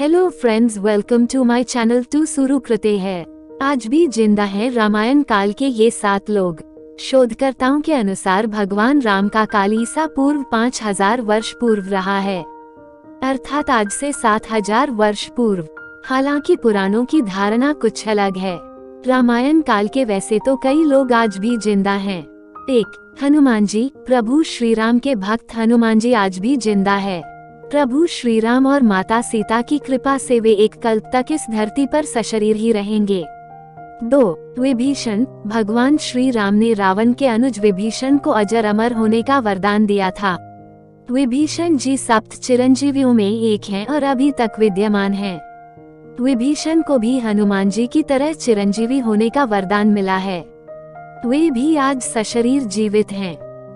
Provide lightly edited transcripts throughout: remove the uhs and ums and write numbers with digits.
Hello friends, welcome to my channel टू शुरू करते हैं। आज भी जिंदा है रामायण काल के ये 7 लोग। शोधकर्ताओं के अनुसार भगवान राम का काल ईसा पूर्व 5000 वर्ष पूर्व रहा है, अर्थात आज से 7000 वर्ष पूर्व। हालांकि पुराणों की धारणा कुछ अलग है। रामायण काल के वैसे तो कई लोग आज भी जिंदा हैं। 1. हनुमान जी। प्रभु श्री राम के भक्त हनुमान जी आज भी जिंदा है। प्रभु श्री राम और माता सीता की कृपा से वे एक कल्प तक इस धरती पर सशरीर ही रहेंगे। 2. विभीषण। भगवान श्री राम ने रावण के अनुज विभीषण को अजर अमर होने का वरदान दिया था। विभीषण जी 7 चिरंजीवियों में एक हैं और अभी तक विद्यमान हैं। विभीषण को भी हनुमान जी की तरह चिरंजीवी होने का वरदान मिला है। वे भी आज सशरीर जीवित हैं।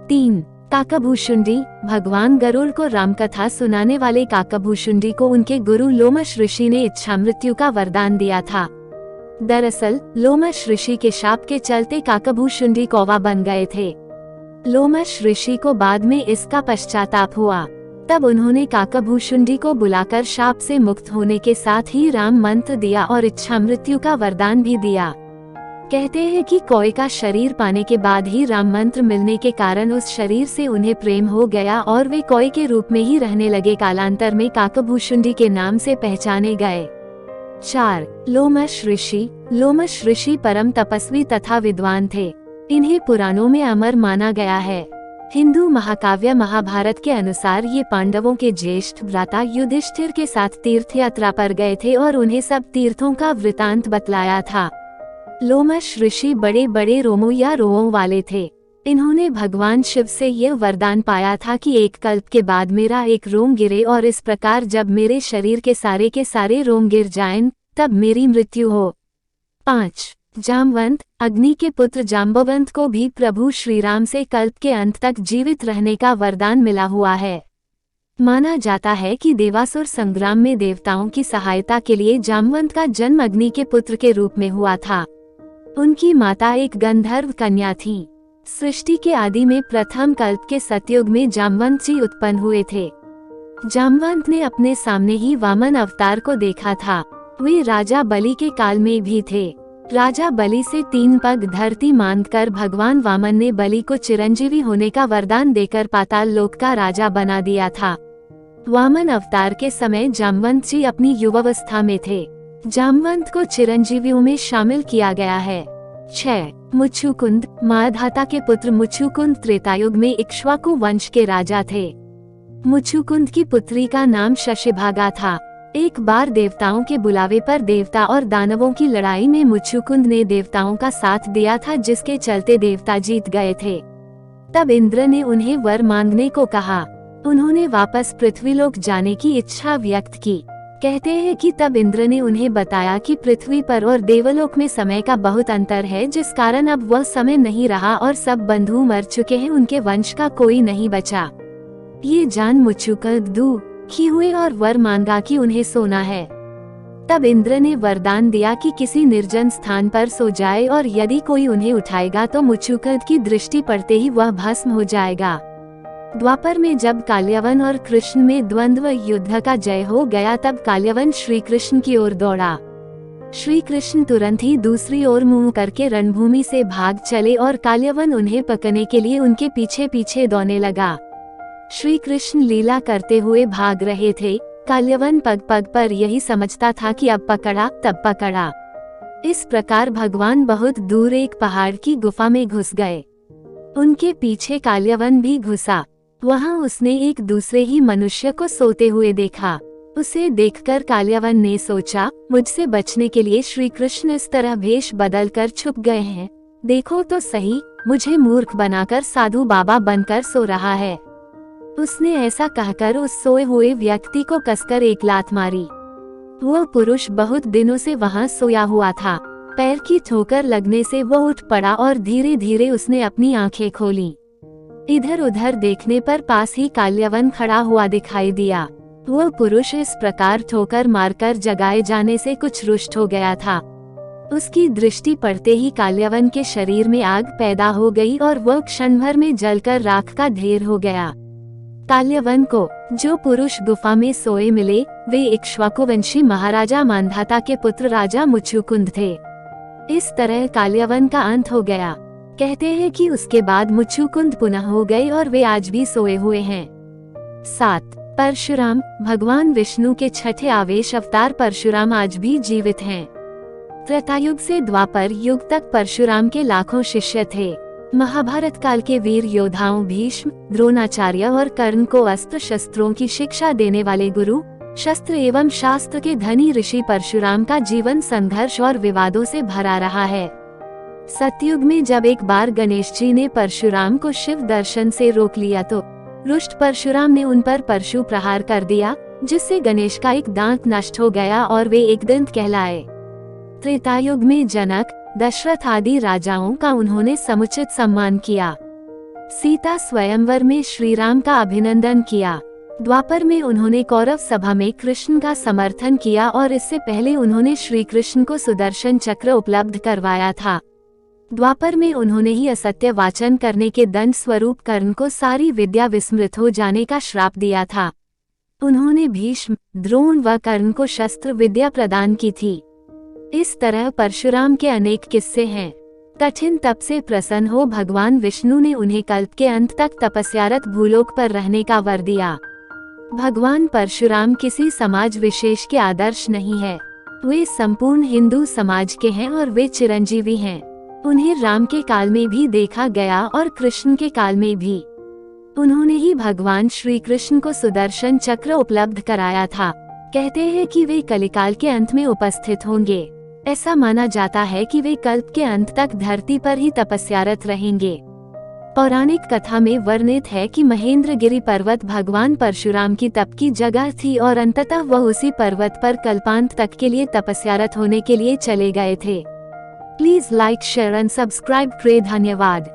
3. काकभूषुंडी। भगवान गरुड़ को रामकथा सुनाने वाले काकभूषुंडी को उनके गुरु लोमश ऋषि ने इच्छा मृत्यु का वरदान दिया था। दरअसल लोमश ऋषि के शाप के चलते काकभूषुंडी कौवा बन गए थे। लोमश ऋषि को बाद में इसका पश्चाताप हुआ। तब उन्होंने काकभूषुंडी को बुलाकर शाप से मुक्त होने के साथ ही राम मंत्र दिया और इच्छा मृत्यु का वरदान भी दिया। कहते हैं कि कौए का शरीर पाने के बाद ही राम मंत्र मिलने के कारण उस शरीर से उन्हें प्रेम हो गया और वे कौए के रूप में ही रहने लगे। कालांतर में काकभूषुंडी के नाम से पहचाने गए। 4. लोमश ऋषि। लोमश ऋषि परम तपस्वी तथा विद्वान थे। इन्हें पुराणों में अमर माना गया है। हिंदू महाकाव्य महाभारत के अनुसार ये पांडवों के ज्येष्ठ भ्राता युधिष्ठिर के साथ तीर्थ यात्रा पर गए थे और उन्हें सब तीर्थों का वृतांत बतलाया था। लोमश ऋषि बड़े बड़े रोमों या रोओं वाले थे। इन्होंने भगवान शिव से यह वरदान पाया था कि एक कल्प के बाद मेरा एक रोम गिरे और इस प्रकार जब मेरे शरीर के सारे रोम गिर जाएं तब मेरी मृत्यु हो। 5. जामवंत। अग्नि के पुत्र जाम्बवंत को भी प्रभु श्री राम से कल्प के अंत तक जीवित रहने का वरदान मिला हुआ है। माना जाता है कि देवासुर संग्राम में देवताओं की सहायता के लिए जामवंत का जन्म अग्नि के पुत्र के रूप में हुआ था। उनकी माता एक गंधर्व कन्या थी। सृष्टि के आदि में प्रथम कल्प के सतयुग में जामवंत जी उत्पन्न हुए थे। जामवंत ने अपने सामने ही वामन अवतार को देखा था। वे राजा बलि के काल में भी थे। राजा बलि से 3 पग धरती मांगकर भगवान वामन ने बलि को चिरंजीवी होने का वरदान देकर पाताल लोक का राजा बना दिया था। वामन अवतार के समय जामवंत जी अपनी युवावस्था में थे। जामवंत को चिरंजीवियों में शामिल किया गया है। 6. मुच्छुकुंद। माधाता के पुत्र मुच्छुकुंद त्रेतायुग में इक्ष्वाकु वंश के राजा थे। मुच्छुकुंद की पुत्री का नाम शशिभागा था। एक बार देवताओं के बुलावे पर देवता और दानवों की लड़ाई में मुच्छुकुंद ने देवताओं का साथ दिया था, जिसके चलते देवता जीत गए थे। तब इंद्र ने उन्हें वर मांगने को कहा। उन्होंने वापस पृथ्वीलोक जाने की इच्छा व्यक्त की। कहते हैं कि तब इंद्र ने उन्हें बताया कि पृथ्वी पर और देवलोक में समय का बहुत अंतर है, जिस कारण अब वह समय नहीं रहा और सब बंधु मर चुके हैं, उनके वंश का कोई नहीं बचा। ये जान मुच्छुकुंद दुखी हुए और वर मांगा कि उन्हें सोना है। तब इंद्र ने वरदान दिया कि किसी निर्जन स्थान पर सो जाए और यदि कोई उन्हें उठाएगा तो मुच्छुकुंद की दृष्टि पड़ते ही वह भस्म हो जाएगा। द्वापर में जब काल्यवन और कृष्ण में द्वंद्व युद्ध का जय हो गया, तब काल्यवन श्री कृष्ण की ओर दौड़ा। श्री कृष्ण तुरंत ही दूसरी ओर मुंह करके रणभूमि से भाग चले और काल्यवन उन्हें पकड़ने के लिए उनके पीछे पीछे दौड़ने लगा। श्री कृष्ण लीला करते हुए भाग रहे थे। काल्यवन पग पग पर यही समझता था कि अब पकड़ा तब पकड़ा। इस प्रकार भगवान बहुत दूर एक पहाड़ की गुफा में घुस गए। उनके पीछे काल्यवन भी घुसा। वहां उसने एक दूसरे ही मनुष्य को सोते हुए देखा। उसे देखकर काल्यवन ने सोचा, मुझसे बचने के लिए श्री कृष्ण इस तरह भेष बदलकर छुप गए हैं। देखो तो सही, मुझे मूर्ख बनाकर साधु बाबा बनकर सो रहा है। उसने ऐसा कहकर उस सोए हुए व्यक्ति को कसकर एक लात मारी। वह पुरुष बहुत दिनों से वहां सोया हुआ था। पैर की ठोकर लगने से वह उठ पड़ा और धीरे धीरे उसने अपनी आंखें खोली। इधर उधर देखने पर पास ही काल्यवन खड़ा हुआ दिखाई दिया। वह पुरुष इस प्रकार ठोकर मारकर जगाए जाने से कुछ रुष्ट हो गया था। उसकी दृष्टि पड़ते ही काल्यवन के शरीर में आग पैदा हो गई और वह क्षण भर में जलकर राख का ढेर हो गया। काल्यवन को जो पुरुष गुफा में सोए मिले वे इक्ष्वाकुवंशी महाराजा मांधाता के पुत्र राजा मुचुकुंद थे। इस तरह काल्यवन का अंत हो गया। कहते हैं कि उसके बाद मुचुकुंद पुनः हो गए और वे आज भी सोए हुए हैं। 7. परशुराम भगवान विष्णु के छठे आवेश अवतार परशुराम आज भी जीवित हैं। त्रेतायुग से द्वापर युग तक परशुराम के लाखों शिष्य थे। महाभारत काल के वीर योद्धाओं भीष्म, द्रोणाचार्य और कर्ण को अस्त्र शस्त्रों की शिक्षा देने वाले गुरु, शस्त्र एवं शास्त्र के धनी ऋषि परशुराम का जीवन संघर्ष और विवादों से भरा रहा है। सतयुग में जब एक बार गणेश जी ने परशुराम को शिव दर्शन से रोक लिया तो रुष्ट परशुराम ने उन पर परशु प्रहार कर दिया, जिससे गणेश का एक दांत नष्ट हो गया और वे एकदंत कहलाए। त्रेतायुग में जनक, दशरथ आदि राजाओं का उन्होंने समुचित सम्मान किया। सीता स्वयंवर में श्री राम का अभिनंदन किया। द्वापर में उन्होंने कौरव सभा में कृष्ण का समर्थन किया और इससे पहले उन्होंने श्री कृष्ण को सुदर्शन चक्र उपलब्ध करवाया था। द्वापर में उन्होंने ही असत्य वाचन करने के दंड स्वरूप कर्ण को सारी विद्या विस्मृत हो जाने का श्राप दिया था। उन्होंने भीष्म, द्रोण व कर्ण को शस्त्र विद्या प्रदान की थी। इस तरह परशुराम के अनेक किस्से हैं। कठिन तप से प्रसन्न हो भगवान विष्णु ने उन्हें कल्प के अंत तक तपस्यारत भूलोक पर रहने का वर दिया। भगवान परशुराम किसी समाज विशेष के आदर्श नहीं है, वे संपूर्ण हिंदू समाज के हैं और वे चिरंजीवी हैं। उन्हें राम के काल में भी देखा गया और कृष्ण के काल में भी। उन्होंने ही भगवान श्री कृष्ण को सुदर्शन चक्र उपलब्ध कराया था। कहते हैं कि वे कलिकाल के अंत में उपस्थित होंगे। ऐसा माना जाता है कि वे कल्प के अंत तक धरती पर ही तपस्यारत रहेंगे। पौराणिक कथा में वर्णित है कि महेंद्रगिरि पर्वत भगवान परशुराम की तप की जगह थी और अंततः वह उसी पर्वत पर कल्पांत तक के लिए तपस्यारत होने के लिए चले गए थे। Please like, share and subscribe करें। धन्यवाद।